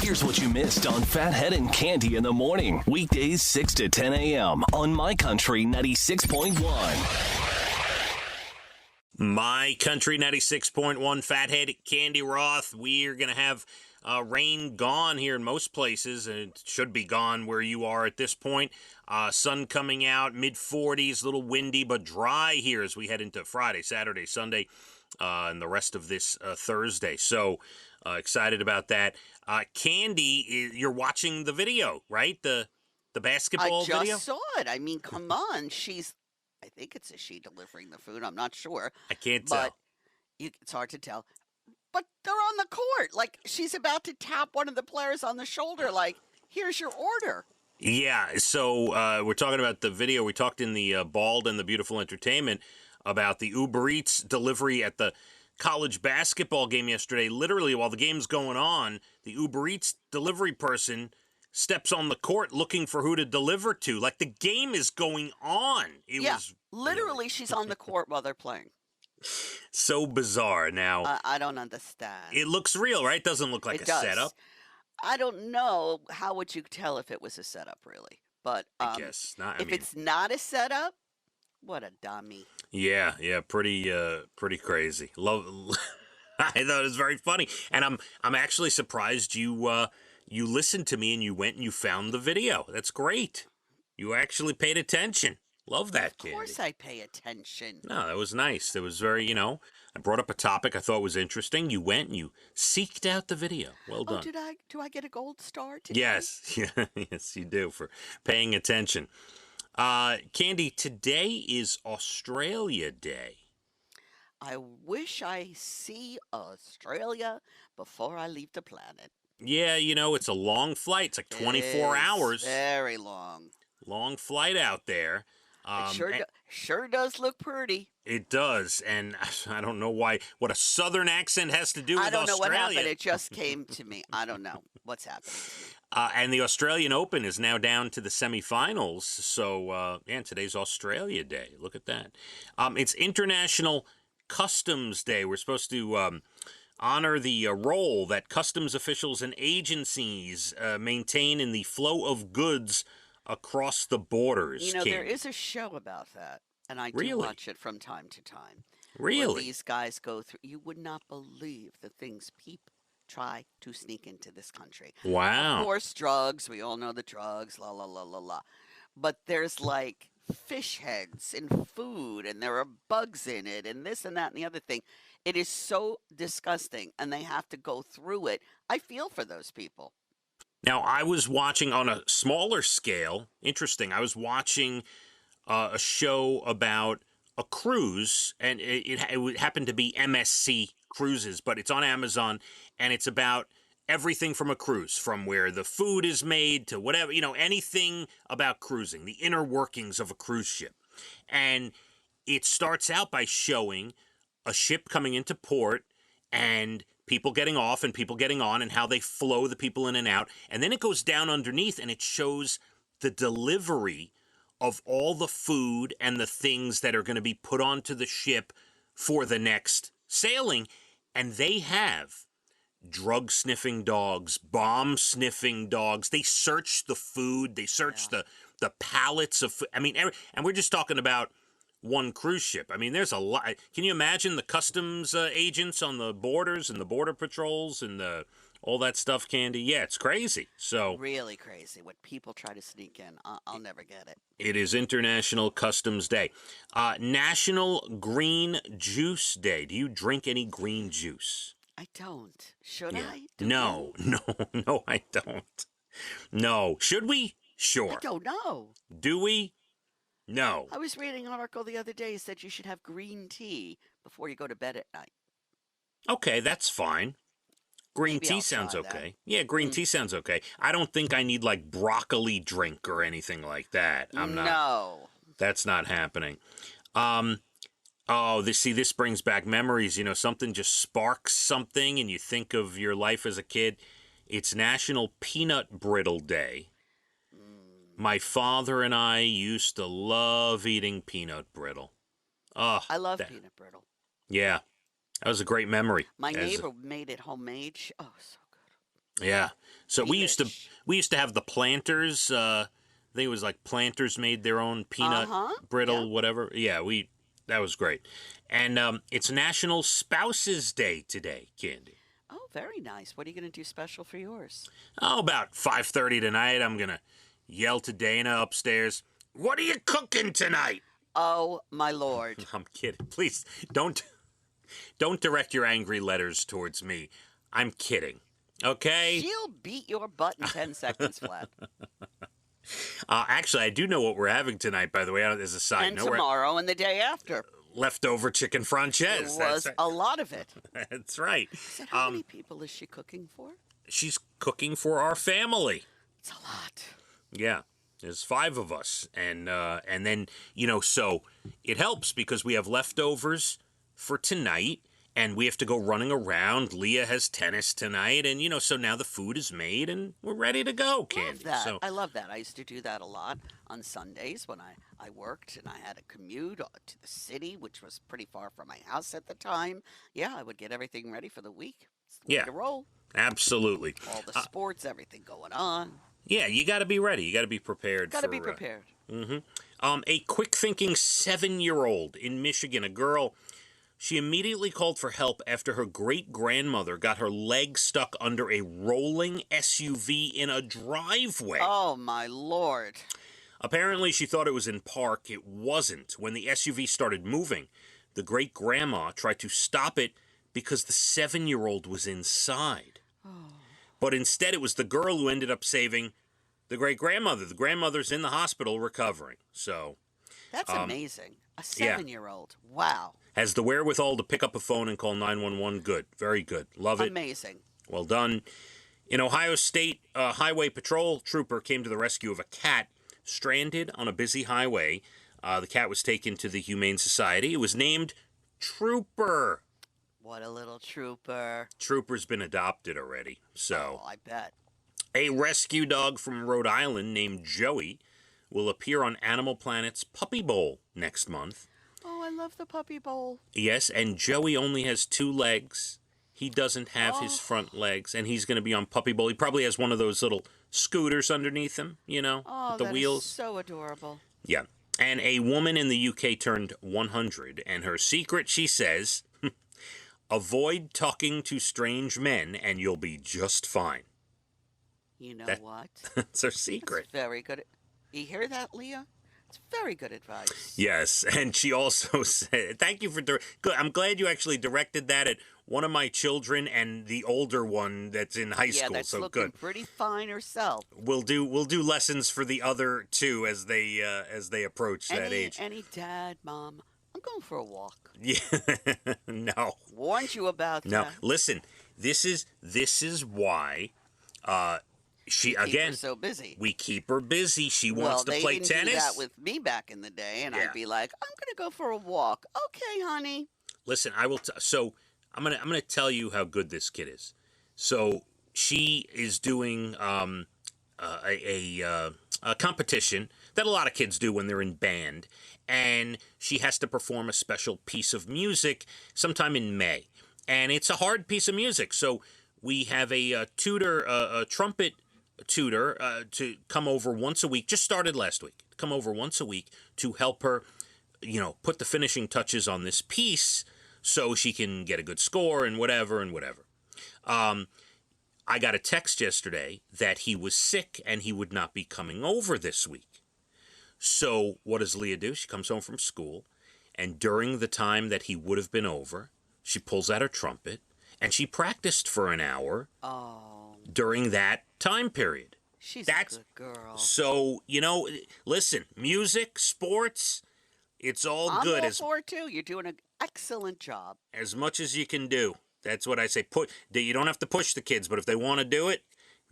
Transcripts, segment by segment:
Here's what you missed on Phathead and Cande in the morning. Weekdays 6 to 10 a.m. on My Country 96.1. My Country 96.1, Phathead, Cande Roth. We're going to have rain gone here in most places, and it should be gone where you are at this point. Sun coming out, mid-40s, a little windy, but dry here as we head into Friday, Saturday, Sunday, and the rest of this Thursday. So excited about that. Cande, you're watching the video, right? The basketball video? I just saw it. I mean, come on. I think it's a she delivering the food. I'm not sure. I can't tell. It's hard to tell. But they're on the court. Like, she's about to tap one of the players on the shoulder, like, here's your order. Yeah, so we're talking about the video. We talked in the Bald and the Beautiful Entertainment about the Uber Eats delivery at the college basketball game yesterday. Literally, while the game's going on, the Uber Eats delivery person steps on the court looking for who to deliver to. Like, the game is going on. It was literally, she's on the court while they're playing. So bizarre. Now, I don't understand. It looks real, right? Doesn't look like It a does. setup. I don't know. How would you tell if it was a setup, really? But I guess not. If it's not a setup, what a dummy. Yeah, pretty crazy. I thought it was very funny, and I'm actually surprised you listened to me and you went and you found the video. That's great. You actually paid attention. Love that, Cande. Of course I pay attention. No, that was nice. That was very, I brought up a topic I thought was interesting. You went and you seeked out the video. Well done. Do I get a gold star today? Yes. Yes, you do, for paying attention. Cande, today is Australia Day. I wish I see Australia before I leave the planet. Yeah, it's a long flight. It's like 24 hours. Very long. Long flight out there. It sure does look pretty. It does, and I don't know what a southern accent has to do with Australia. I don't know what happened. It just came to me. I don't know what's happening to me. And the Australian Open is now down to the semifinals. So, today's Australia Day. Look at that. It's International Customs Day. We're supposed to honor the role that customs officials and agencies maintain in the flow of goods across the borders. There is a show about that, and I do watch it from time to time. Really? Where these guys go through. You would not believe the things people try to sneak into this country. Wow. Of course, drugs. We all know the drugs, la, la, la, la, la. But there's like fish heads in food, and there are bugs in it, and this and that and the other thing. It is so disgusting, and they have to go through it. I feel for those people. Now, I was watching on a smaller scale. Interesting. I was watching a show about a cruise, and it happened to be MSC Cruises, but it's on Amazon, and it's about everything from a cruise, from where the food is made to whatever, anything about cruising, the inner workings of a cruise ship. And it starts out by showing a ship coming into port and people getting off and people getting on and how they flow the people in and out. And then it goes down underneath and it shows the delivery of all the food and the things that are going to be put onto the ship for the next sailing. And they have drug-sniffing dogs, bomb-sniffing dogs. They search the food. They search the pallets of food. I mean, and we're just talking about one cruise ship. I mean, there's a lot. Can you imagine the customs agents on the borders and the border patrols and all that stuff, Cande? Yeah, it's crazy. So really crazy what people try to sneak in. I'll never get it. It is International Customs Day. National Green Juice Day. Do you drink any green juice? I don't. Should I? No, I don't. No. Should we? Sure. I don't know. Do we? No. I was reading an article the other day that said you should have green tea before you go to bed at night. Okay, that's fine. Green tea sounds okay. Yeah, green tea sounds okay. I don't think I need like broccoli drink or anything like that. No. That's not happening. This brings back memories. Something just sparks something and you think of your life as a kid. It's National Peanut Brittle Day. My father and I used to love eating peanut brittle. Oh, I love peanut brittle. Yeah, that was a great memory. My neighbor made it homemade. Oh, so good. Yeah. So Delish. we used to have the Planters. I think it was like Planters made their own peanut Uh-huh. Yeah. brittle, whatever. Yeah, we that was great. And it's National Spouses Day today, Candy. Oh, very nice. What are you going to do special for yours? Oh, about 5:30 tonight, I'm gonna yell to Dana upstairs. What are you cooking tonight? Oh, my lord. I'm kidding. Please don't direct your angry letters towards me. I'm kidding. Okay. She'll beat your butt in 10 seconds flat. Actually, I do know what we're having tonight. By the way, as a side And note, we're tomorrow and the day after. leftover chicken There francaise. was That's a lot of it. that's right. So how many people is she cooking for? She's cooking for our family. It's a lot. Yeah, there's 5 of us, and then so it helps because we have leftovers for tonight, and we have to go running around. Leah has tennis tonight, and so now the food is made and we're ready to go, Candy. Love that. So I love that. I used to do that a lot on Sundays when I worked and I had a commute to the city, which was pretty far from my house at the time. Yeah, I would get everything ready for the week. It's the way Yeah. to roll. absolutely, All the sports, everything going on. yeah, you got to be ready. You got to be prepared. Got to for, be prepared. A quick-thinking 7-year-old in Michigan, a girl. She immediately called for help after her great-grandmother got her leg stuck under a rolling SUV in a driveway. Oh, my lord. Apparently, she thought it was in park. It wasn't. When the SUV started moving, the great-grandma tried to stop it because the 7-year-old was inside. But instead, it was the girl who ended up saving the great-grandmother. The grandmother's in the hospital recovering. So, That's amazing. A yeah. 7-year-old. Wow. has the wherewithal to pick up a phone and call 911. Good. Very good. Love it. Amazing. Well done. In Ohio State, a highway patrol trooper came to the rescue of a cat stranded on a busy highway. The cat was taken to the Humane Society. It was named Trooper. What a little trooper. Trooper's been adopted already. So, Oh, I bet. a rescue dog from Rhode Island named Joey will appear on Animal Planet's Puppy Bowl next month. Oh, I love the puppy bowl. Yes, and Joey only has 2 legs. He doesn't have his front legs, and he's going to be on Puppy Bowl. He probably has one of those little scooters underneath him, Oh, with the that wheels. is so adorable. Yeah. And a woman in the UK turned 100, and her secret, she says, avoid talking to strange men, and you'll be just fine. You know That- what? That's her secret. It's very good. You hear that, Leah? It's very good advice. Yes, and she also said, thank you for, good. I'm glad you actually directed that at one of my children and the older one that's in high Yeah, school, that's so looking good. pretty fine herself. We'll do lessons for the other 2 as they approach that age. Any dad, mom, I'm going for a walk. Yeah, no, Warned you about no. that. Listen, this is why she Keep her again. so busy. We keep her busy. She Well, wants to they play didn't tennis. do that with me back in the day, and Yeah. I'd be like, I'm going to go for a walk. Okay, honey. Listen, I will. So I'm gonna tell you how good this kid is. So she is doing a competition that a lot of kids do when they're in band, and she has to perform a special piece of music sometime in May, and it's a hard piece of music. So we have a tutor, a trumpet tutor, to come over once a week. Just started last week. Come over once a week to help her, put the finishing touches on this piece so she can get a good score and whatever and whatever. I got a text yesterday that he was sick and he would not be coming over this week. So what does Leah do? She comes home from school, and during the time that he would have been over, she pulls out her trumpet and she practiced for an hour Oh, during that time period. she's That's- a good girl. So, listen, music, sports, it's all I'm good all as for it, too. You're doing an excellent job. much as you can do. That's what I say. You don't have to push the kids, but if they want to do it,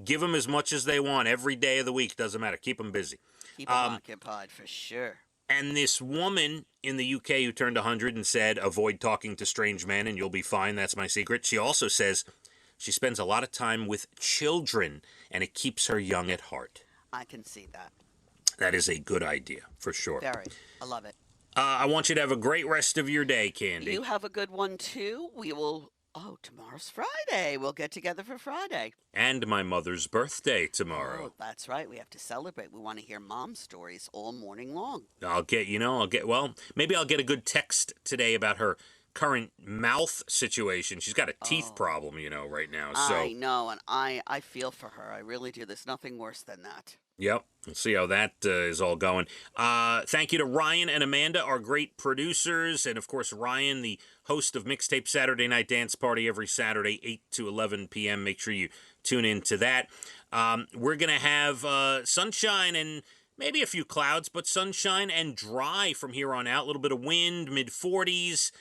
give them as much as they want every day of the week. Doesn't matter. Keep them busy. Keep them occupied for sure. And this woman in the UK who turned 100 and said, avoid talking to strange men and you'll be fine. That's my secret. She also says she spends a lot of time with children and it keeps her young at heart. I can see that. That is a good idea, for sure. Very. I love it. I want you to have a great rest of your day, Candy. You have a good one, too. We will Oh, tomorrow's Friday. We'll get together for Friday. And my mother's birthday tomorrow. Oh, that's right. We have to celebrate. We want to hear mom stories all morning long. Maybe I'll get a good text today about her current mouth situation. She's got a teeth problem, right now. So I know, and I feel for her. I really do. There's nothing worse than that. Yep. We'll see how that is all going. Thank you to Ryan and Amanda, our great producers. And, of course, Ryan, the host of Mixtape Saturday Night Dance Party every Saturday, 8 to 11 p.m. Make sure you tune in to that. We're going to have sunshine and maybe a few clouds, but sunshine and dry from here on out. A little bit of wind, mid-40s.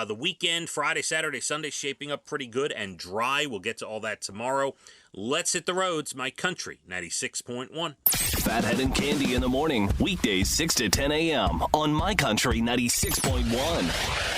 The weekend, Friday, Saturday, Sunday, shaping up pretty good and dry. We'll get to all that tomorrow. Let's hit the roads. My Country 96.1. Phathead and Cande in the morning. Weekdays 6 to 10 a.m. on My Country 96.1.